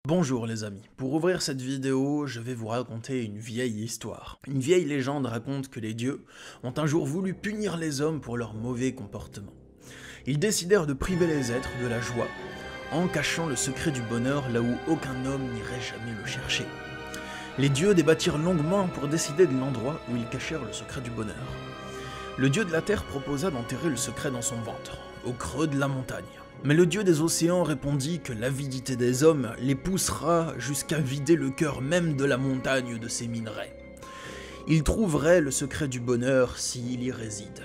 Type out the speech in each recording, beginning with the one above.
Bonjour les amis, pour ouvrir cette vidéo, je vais vous raconter une vieille histoire. Une vieille légende raconte que les dieux ont un jour voulu punir les hommes pour leur mauvais comportement. Ils décidèrent de priver les êtres de la joie, en cachant le secret du bonheur là où aucun homme n'irait jamais le chercher. Les dieux débattirent longuement pour décider de l'endroit où ils cachèrent le secret du bonheur. Le dieu de la terre proposa d'enterrer le secret dans son ventre, au creux de la montagne. Mais le dieu des océans répondit que l'avidité des hommes les poussera jusqu'à vider le cœur même de la montagne de ses minerais. Ils trouveraient le secret du bonheur s'il y réside.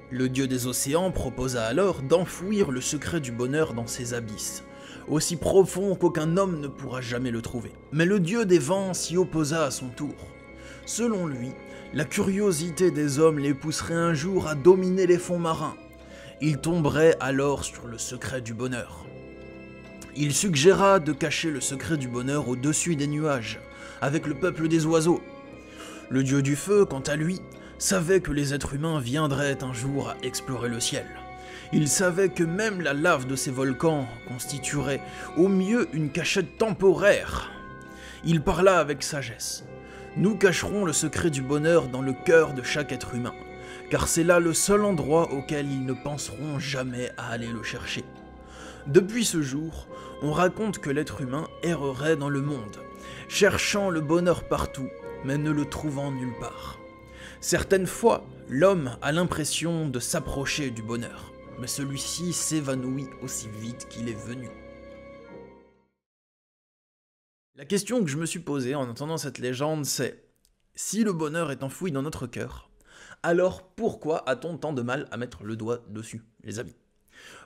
Le dieu des océans proposa alors d'enfouir le secret du bonheur dans ses abysses, aussi profond qu'aucun homme ne pourra jamais le trouver. Mais le dieu des vents s'y opposa à son tour. Selon lui, la curiosité des hommes les pousserait un jour à dominer les fonds marins. Il tomberait alors sur le secret du bonheur. Il suggéra de cacher le secret du bonheur au-dessus des nuages, avec le peuple des oiseaux. Le dieu du feu, quant à lui, savait que les êtres humains viendraient un jour à explorer le ciel. Il savait que même la lave de ces volcans constituerait au mieux une cachette temporaire. Il parla avec sagesse. Nous cacherons le secret du bonheur dans le cœur de chaque être humain, car c'est là le seul endroit auquel ils ne penseront jamais à aller le chercher. Depuis ce jour, on raconte que l'être humain errerait dans le monde, cherchant le bonheur partout, mais ne le trouvant nulle part. Certaines fois, l'homme a l'impression de s'approcher du bonheur, mais celui-ci s'évanouit aussi vite qu'il est venu. La question que je me suis posée en entendant cette légende, c'est si le bonheur est enfoui dans notre cœur, alors pourquoi a-t-on tant de mal à mettre le doigt dessus, les amis?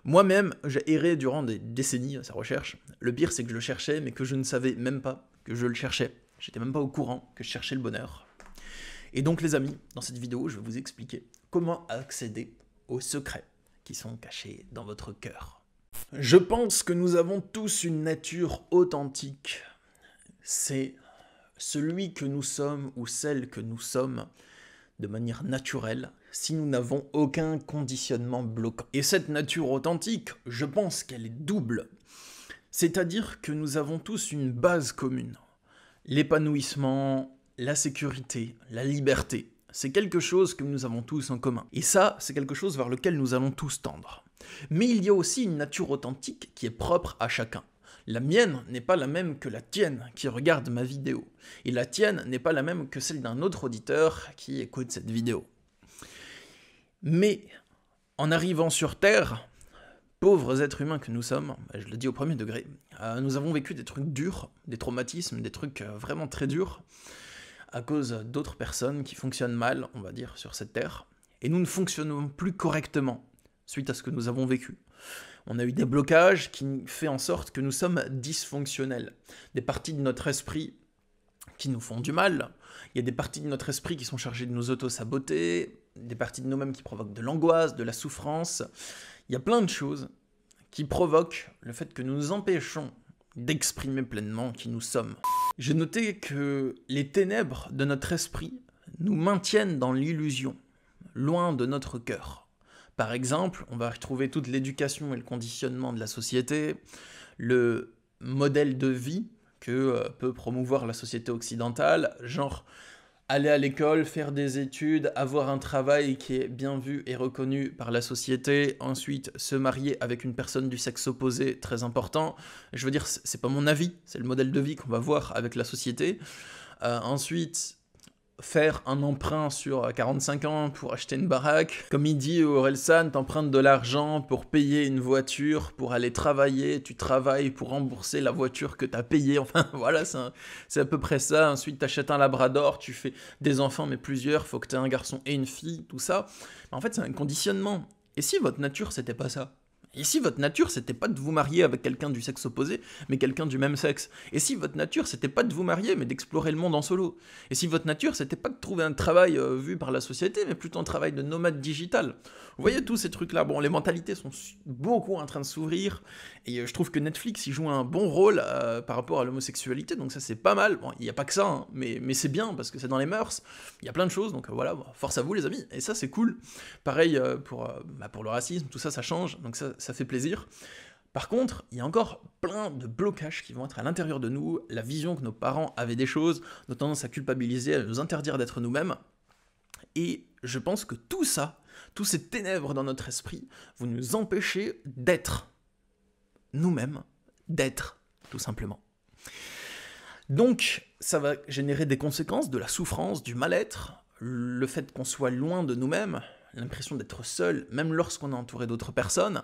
Moi-même, j'ai erré durant des décennies à sa recherche. Le pire, c'est que je le cherchais, mais que je ne savais même pas que je le cherchais. J'étais même pas au courant que je cherchais le bonheur. Et donc, les amis, dans cette vidéo, je vais vous expliquer comment accéder aux secrets qui sont cachés dans votre cœur. Je pense que nous avons tous une nature authentique. C'est celui que nous sommes ou celle que nous sommes de manière naturelle, si nous n'avons aucun conditionnement bloquant. Et cette nature authentique, je pense qu'elle est double. C'est-à-dire que nous avons tous une base commune. L'épanouissement, la sécurité, la liberté, c'est quelque chose que nous avons tous en commun. Et ça, c'est quelque chose vers lequel nous allons tous tendre. Mais il y a aussi une nature authentique qui est propre à chacun. La mienne n'est pas la même que la tienne qui regarde ma vidéo. Et la tienne n'est pas la même que celle d'un autre auditeur qui écoute cette vidéo. Mais, en arrivant sur Terre, pauvres êtres humains que nous sommes, je le dis au premier degré, nous avons vécu des trucs durs, des traumatismes, des trucs vraiment très durs, à cause d'autres personnes qui fonctionnent mal, on va dire, sur cette Terre. Et nous ne fonctionnons plus correctement suite à ce que nous avons vécu. On a eu des blocages qui font en sorte que nous sommes dysfonctionnels. Des parties de notre esprit qui nous font du mal. Il y a des parties de notre esprit qui sont chargées de nous auto-saboter, des parties de nous-mêmes qui provoquent de l'angoisse, de la souffrance. Il y a plein de choses qui provoquent le fait que nous nous empêchons d'exprimer pleinement qui nous sommes. J'ai noté que les ténèbres de notre esprit nous maintiennent dans l'illusion, loin de notre cœur. Par exemple, on va retrouver toute l'éducation et le conditionnement de la société, le modèle de vie que peut promouvoir la société occidentale, genre aller à l'école, faire des études, avoir un travail qui est bien vu et reconnu par la société, ensuite se marier avec une personne du sexe opposé, très important. Je veux dire, c'est pas mon avis, c'est le modèle de vie qu'on va voir avec la société. Ensuite, faire un emprunt sur 45 ans pour acheter une baraque. Comme il dit Orelsan, t'empruntes de l'argent pour payer une voiture, pour aller travailler, tu travailles pour rembourser la voiture que t'as payée. Enfin voilà, c'est à peu près ça. Ensuite t'achètes un labrador, tu fais des enfants mais plusieurs, faut que t'aies un garçon et une fille, tout ça. En fait c'est un conditionnement. Et si votre nature c'était pas ça ? Et si votre nature, c'était pas de vous marier avec quelqu'un du sexe opposé, mais quelqu'un du même sexe? Et si votre nature, c'était pas de vous marier, mais d'explorer le monde en solo? Et si votre nature, c'était pas de trouver un travail vu par la société, mais plutôt un travail de nomade digital? Vous voyez tous ces trucs-là. Bon, les mentalités sont beaucoup en train de s'ouvrir, et je trouve que Netflix y joue un bon rôle par rapport à l'homosexualité, donc ça c'est pas mal. Bon, il n'y a pas que ça, hein, mais c'est bien, parce que c'est dans les mœurs, il y a plein de choses, donc voilà, force à vous les amis, et ça c'est cool. Pareil pour le racisme, tout ça, ça change, donc ça fait plaisir. Par contre, il y a encore plein de blocages qui vont être à l'intérieur de nous, la vision que nos parents avaient des choses, notre tendance à culpabiliser, à nous interdire d'être nous-mêmes. Et je pense que tout ça, tous ces ténèbres dans notre esprit, vont nous empêcher d'être nous-mêmes, d'être, tout simplement. Donc, ça va générer des conséquences, de la souffrance, du mal-être, le fait qu'on soit loin de nous-mêmes, l'impression d'être seul, même lorsqu'on est entouré d'autres personnes,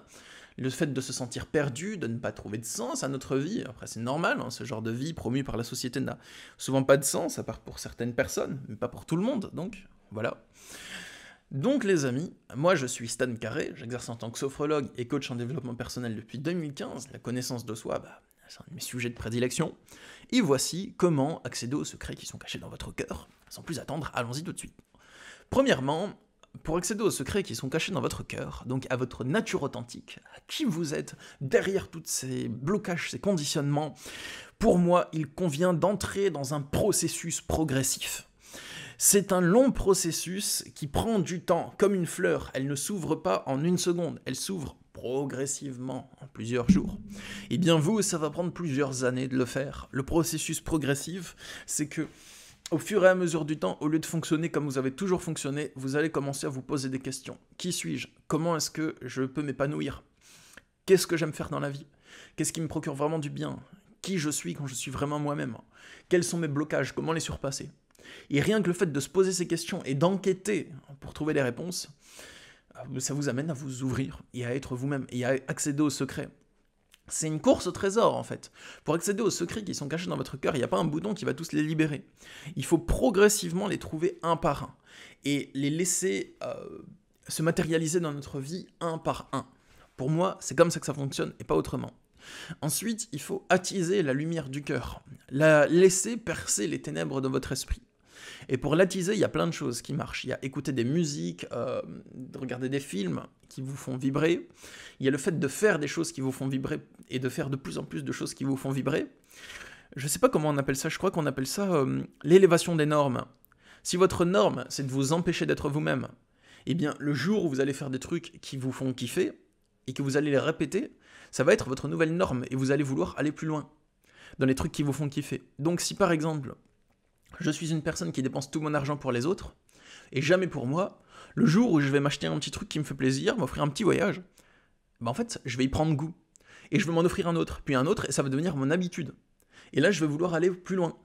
le fait de se sentir perdu, de ne pas trouver de sens à notre vie. Après, c'est normal, hein, ce genre de vie promu par la société n'a souvent pas de sens, à part pour certaines personnes, mais pas pour tout le monde, donc voilà. Donc les amis, moi je suis Stan Carré, j'exerce en tant que sophrologue et coach en développement personnel depuis 2015, la connaissance de soi, c'est un de mes sujets de prédilection, et voici comment accéder aux secrets qui sont cachés dans votre cœur. Sans plus attendre, allons-y tout de suite. Premièrement, pour accéder aux secrets qui sont cachés dans votre cœur, donc à votre nature authentique, à qui vous êtes, derrière tous ces blocages, ces conditionnements, pour moi, il convient d'entrer dans un processus progressif. C'est un long processus qui prend du temps, comme une fleur, elle ne s'ouvre pas en une seconde, elle s'ouvre progressivement en plusieurs jours. Et bien vous, ça va prendre plusieurs années de le faire. Le processus progressif, c'est que au fur et à mesure du temps, au lieu de fonctionner comme vous avez toujours fonctionné, vous allez commencer à vous poser des questions. Qui suis-je? Comment est-ce que je peux m'épanouir? Qu'est-ce que j'aime faire dans la vie? Qu'est-ce qui me procure vraiment du bien? Qui je suis quand je suis vraiment moi-même? Quels sont mes blocages? Comment les surpasser? Et rien que le fait de se poser ces questions et d'enquêter pour trouver les réponses, ça vous amène à vous ouvrir et à être vous-même et à accéder aux secrets. C'est une course au trésor, en fait. Pour accéder aux secrets qui sont cachés dans votre cœur, il n'y a pas un bouton qui va tous les libérer. Il faut progressivement les trouver un par un et les laisser se matérialiser dans notre vie un par un. Pour moi, c'est comme ça que ça fonctionne et pas autrement. Ensuite, il faut attiser la lumière du cœur, laisser percer les ténèbres de votre esprit. Et pour l'attiser, il y a plein de choses qui marchent. Il y a écouter des musiques, regarder des films qui vous font vibrer. Il y a le fait de faire des choses qui vous font vibrer et de faire de plus en plus de choses qui vous font vibrer. Je ne sais pas comment on appelle ça, je crois qu'on appelle ça l'élévation des normes. Si votre norme, c'est de vous empêcher d'être vous-même, eh bien, le jour où vous allez faire des trucs qui vous font kiffer et que vous allez les répéter, ça va être votre nouvelle norme et vous allez vouloir aller plus loin dans les trucs qui vous font kiffer. Donc si par exemple, je suis une personne qui dépense tout mon argent pour les autres, et jamais pour moi, le jour où je vais m'acheter un petit truc qui me fait plaisir, m'offrir un petit voyage, en fait, je vais y prendre goût. Et je vais m'en offrir un autre, puis un autre, et ça va devenir mon habitude. Et là, je vais vouloir aller plus loin.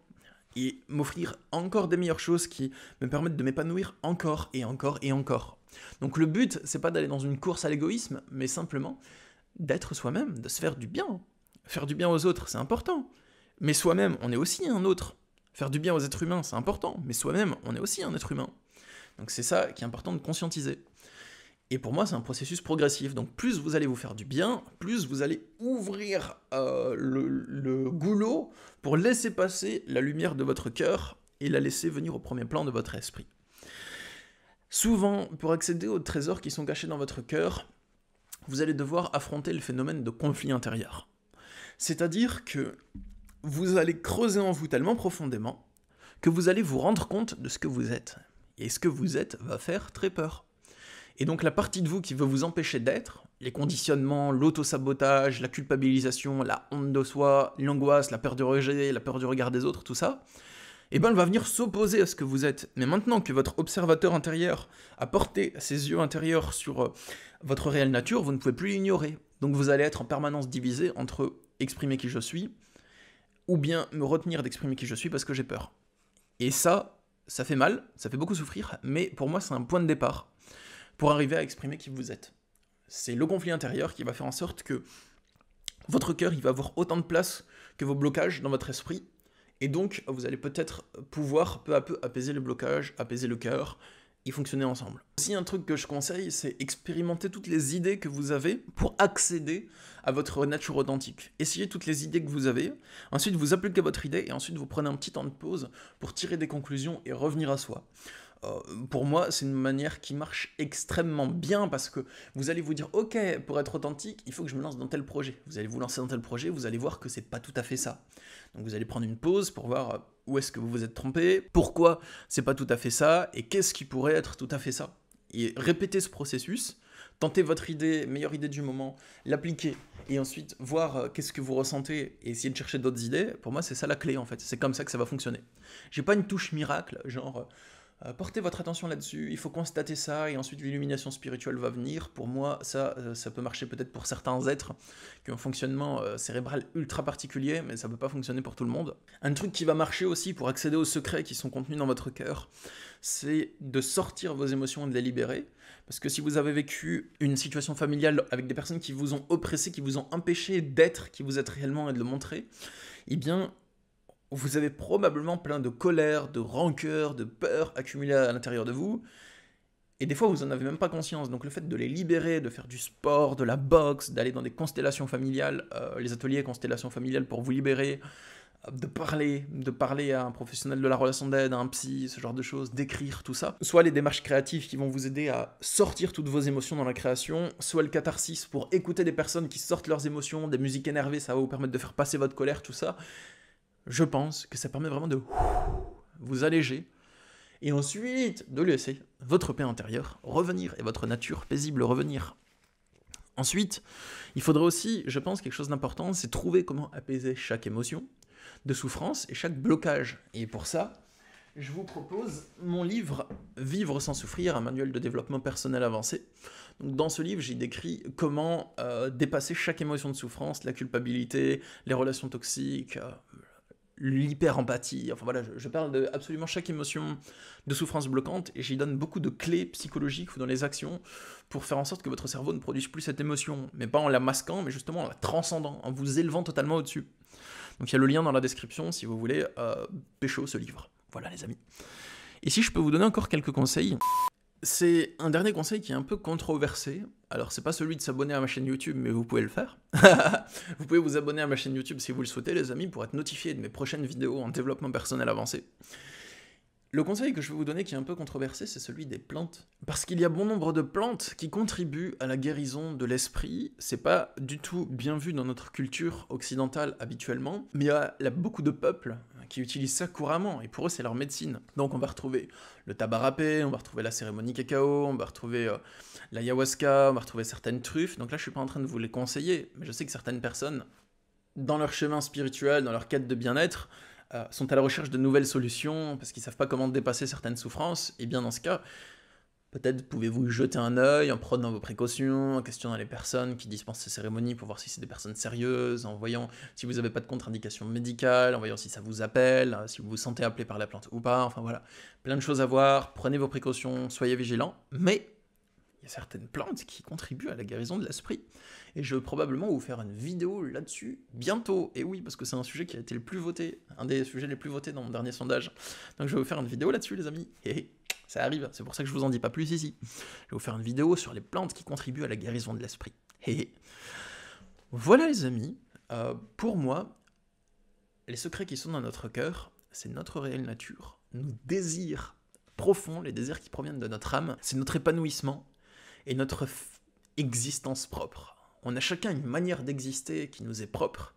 Et m'offrir encore des meilleures choses qui me permettent de m'épanouir encore et encore et encore. Donc le but, c'est pas d'aller dans une course à l'égoïsme, mais simplement d'être soi-même, de se faire du bien. Faire du bien aux autres, c'est important. Mais soi-même, on est aussi un autre. Faire du bien aux êtres humains, c'est important, mais soi-même, on est aussi un être humain. Donc c'est ça qui est important de conscientiser. Et pour moi, c'est un processus progressif. Donc plus vous allez vous faire du bien, plus vous allez ouvrir le goulot pour laisser passer la lumière de votre cœur et la laisser venir au premier plan de votre esprit. Souvent, pour accéder aux trésors qui sont cachés dans votre cœur, vous allez devoir affronter le phénomène de conflit intérieur. C'est-à-dire que vous allez creuser en vous tellement profondément que vous allez vous rendre compte de ce que vous êtes. Et ce que vous êtes va faire très peur. Et donc la partie de vous qui veut vous empêcher d'être, les conditionnements, l'auto-sabotage, la culpabilisation, la honte de soi, l'angoisse, la peur du rejet, la peur du regard des autres, tout ça, eh ben elle va venir s'opposer à ce que vous êtes. Mais maintenant que votre observateur intérieur a porté ses yeux intérieurs sur votre réelle nature, vous ne pouvez plus l'ignorer. Donc vous allez être en permanence divisé entre exprimer qui je suis, ou bien me retenir d'exprimer qui je suis parce que j'ai peur. Et ça fait mal, ça fait beaucoup souffrir, mais pour moi c'est un point de départ pour arriver à exprimer qui vous êtes. C'est le conflit intérieur qui va faire en sorte que votre cœur il va avoir autant de place que vos blocages dans votre esprit, et donc vous allez peut-être pouvoir peu à peu apaiser le blocage, apaiser le cœur, et fonctionner ensemble. Aussi un truc que je conseille, c'est expérimenter toutes les idées que vous avez pour accéder à votre nature authentique. Essayez toutes les idées que vous avez, ensuite vous appliquez votre idée, et ensuite vous prenez un petit temps de pause pour tirer des conclusions et revenir à soi. Pour moi, c'est une manière qui marche extrêmement bien parce que vous allez vous dire « Ok, pour être authentique, il faut que je me lance dans tel projet. » Vous allez vous lancer dans tel projet, vous allez voir que c'est pas tout à fait ça. Donc vous allez prendre une pause pour voir où est-ce que vous vous êtes trompé, pourquoi c'est pas tout à fait ça, et qu'est-ce qui pourrait être tout à fait ça. Et répéter ce processus Tentez votre idée, meilleure idée du moment, l'appliquer, et ensuite voir qu'est-ce que vous ressentez, et essayer de chercher d'autres idées. Pour moi, c'est ça la clé, en fait. C'est comme ça que ça va fonctionner. J'ai pas une touche miracle, genre... portez votre attention là-dessus, il faut constater ça, et ensuite l'illumination spirituelle va venir. Pour moi, ça peut marcher peut-être pour certains êtres qui ont un fonctionnement cérébral ultra particulier, mais ça peut pas fonctionner pour tout le monde. Un truc qui va marcher aussi pour accéder aux secrets qui sont contenus dans votre cœur, c'est de sortir vos émotions et de les libérer. Parce que si vous avez vécu une situation familiale avec des personnes qui vous ont oppressé, qui vous ont empêché d'être qui vous êtes réellement et de le montrer, eh bien, vous avez probablement plein de colère, de rancœur, de peur accumulées à l'intérieur de vous, et des fois vous en avez même pas conscience. Donc le fait de les libérer, de faire du sport, de la boxe, d'aller dans des constellations familiales, les ateliers constellations familiales pour vous libérer, de parler à un professionnel de la relation d'aide, à un psy, ce genre de choses, d'écrire, tout ça. Soit les démarches créatives qui vont vous aider à sortir toutes vos émotions dans la création, soit le catharsis pour écouter des personnes qui sortent leurs émotions, des musiques énervées, ça va vous permettre de faire passer votre colère, tout ça. Je pense que ça permet vraiment de vous alléger et ensuite de laisser votre paix intérieure revenir et votre nature paisible revenir. Ensuite, il faudrait aussi, je pense, quelque chose d'important, c'est trouver comment apaiser chaque émotion de souffrance et chaque blocage. Et pour ça, je vous propose mon livre « Vivre sans souffrir, un manuel de développement personnel avancé ». Donc, dans ce livre, j'ai décrit comment dépasser chaque émotion de souffrance, la culpabilité, les relations toxiques, l'hyper-empathie, enfin voilà, je parle de absolument chaque émotion de souffrance bloquante, et j'y donne beaucoup de clés psychologiques dans les actions pour faire en sorte que votre cerveau ne produise plus cette émotion, mais pas en la masquant, mais justement en la transcendant, en vous élevant totalement au-dessus. Donc il y a le lien dans la description si vous voulez pécho ce livre. Voilà les amis. Et si je peux vous donner encore quelques conseils, c'est un dernier conseil qui est un peu controversé. Alors, c'est pas celui de s'abonner à ma chaîne YouTube, mais vous pouvez le faire. Vous pouvez vous abonner à ma chaîne YouTube si vous le souhaitez, les amis, pour être notifié de mes prochaines vidéos en développement personnel avancé. Le conseil que je vais vous donner qui est un peu controversé, c'est celui des plantes. Parce qu'il y a bon nombre de plantes qui contribuent à la guérison de l'esprit. C'est pas du tout bien vu dans notre culture occidentale habituellement, mais il y a beaucoup de peuples qui utilisent ça couramment, et pour eux c'est leur médecine. Donc on va retrouver le tabac râpé, on va retrouver la cérémonie cacao, on va retrouver l'ayahuasca, on va retrouver certaines truffes. Donc là je suis pas en train de vous les conseiller, mais je sais que certaines personnes, dans leur chemin spirituel, dans leur quête de bien-être, sont à la recherche de nouvelles solutions, parce qu'ils savent pas comment dépasser certaines souffrances, et bien dans ce cas, peut-être pouvez-vous y jeter un œil en prenant vos précautions, en questionnant les personnes qui dispensent ces cérémonies pour voir si c'est des personnes sérieuses, en voyant si vous n'avez pas de contre-indication médicale, en voyant si ça vous appelle, si vous vous sentez appelé par la plante ou pas, enfin voilà, plein de choses à voir, prenez vos précautions, soyez vigilants, mais il y a certaines plantes qui contribuent à la guérison de l'esprit. Et je vais probablement vous faire une vidéo là-dessus bientôt. Et oui, parce que c'est un sujet qui a été le plus voté, un des sujets les plus votés dans mon dernier sondage. Donc je vais vous faire une vidéo là-dessus, les amis. Et ça arrive, c'est pour ça que je vous en dis pas plus ici. Je vais vous faire une vidéo sur les plantes qui contribuent à la guérison de l'esprit. Et voilà, les amis. Pour moi, les secrets qui sont dans notre cœur, c'est notre réelle nature, nos désirs profonds, les désirs qui proviennent de notre âme, c'est notre épanouissement et notre existence propre. On a chacun une manière d'exister qui nous est propre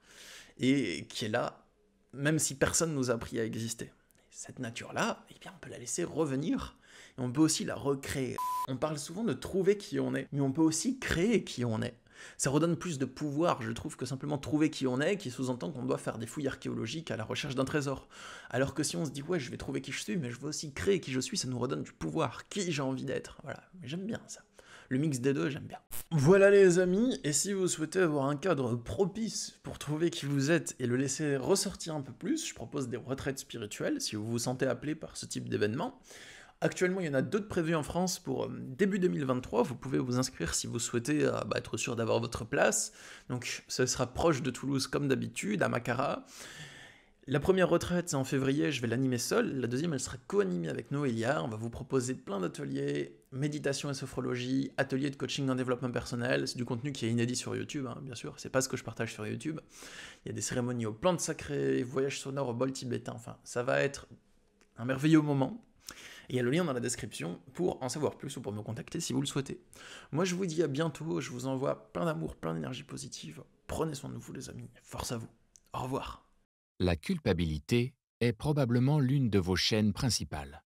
et qui est là, même si personne nous a appris à exister. Cette nature-là, eh bien, on peut la laisser revenir et on peut aussi la recréer. On parle souvent de trouver qui on est, mais on peut aussi créer qui on est. Ça redonne plus de pouvoir, je trouve, que simplement trouver qui on est, qui sous-entend qu'on doit faire des fouilles archéologiques à la recherche d'un trésor. Alors que si on se dit, ouais, je vais trouver qui je suis, mais je veux aussi créer qui je suis, ça nous redonne du pouvoir, qui j'ai envie d'être. Voilà, j'aime bien ça. Le mix des deux, j'aime bien. Voilà les amis, et si vous souhaitez avoir un cadre propice pour trouver qui vous êtes et le laisser ressortir un peu plus, je propose des retraites spirituelles, si vous vous sentez appelé par ce type d'événement. Actuellement, il y en a 2 de prévus en France pour début 2023. Vous pouvez vous inscrire si vous souhaitez être sûr d'avoir votre place. Donc, ce sera proche de Toulouse comme d'habitude, à Macara. La première retraite, c'est en février, je vais l'animer seul. La deuxième, elle sera co-animée avec Noélia. On va vous proposer plein d'ateliers, méditation et sophrologie, ateliers de coaching en développement personnel. C'est du contenu qui est inédit sur YouTube, hein, bien sûr. C'est pas ce que je partage sur YouTube. Il y a des cérémonies aux plantes sacrées, voyages sonores au bol tibétain. Enfin, ça va être un merveilleux moment. Et il y a le lien dans la description pour en savoir plus ou pour me contacter si vous le souhaitez. Moi, je vous dis à bientôt. Je vous envoie plein d'amour, plein d'énergie positive. Prenez soin de vous, les amis. Force à vous. Au revoir. La culpabilité est probablement l'une de vos chaînes principales,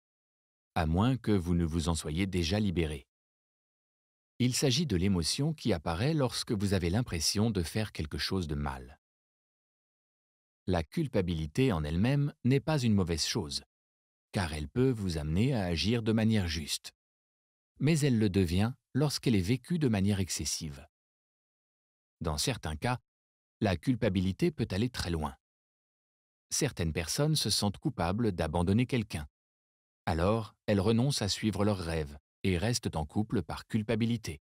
à moins que vous ne vous en soyez déjà libéré. Il s'agit de l'émotion qui apparaît lorsque vous avez l'impression de faire quelque chose de mal. La culpabilité en elle-même n'est pas une mauvaise chose, car elle peut vous amener à agir de manière juste. Mais elle le devient lorsqu'elle est vécue de manière excessive. Dans certains cas, la culpabilité peut aller très loin. Certaines personnes se sentent coupables d'abandonner quelqu'un. Alors, elles renoncent à suivre leurs rêves et restent en couple par culpabilité.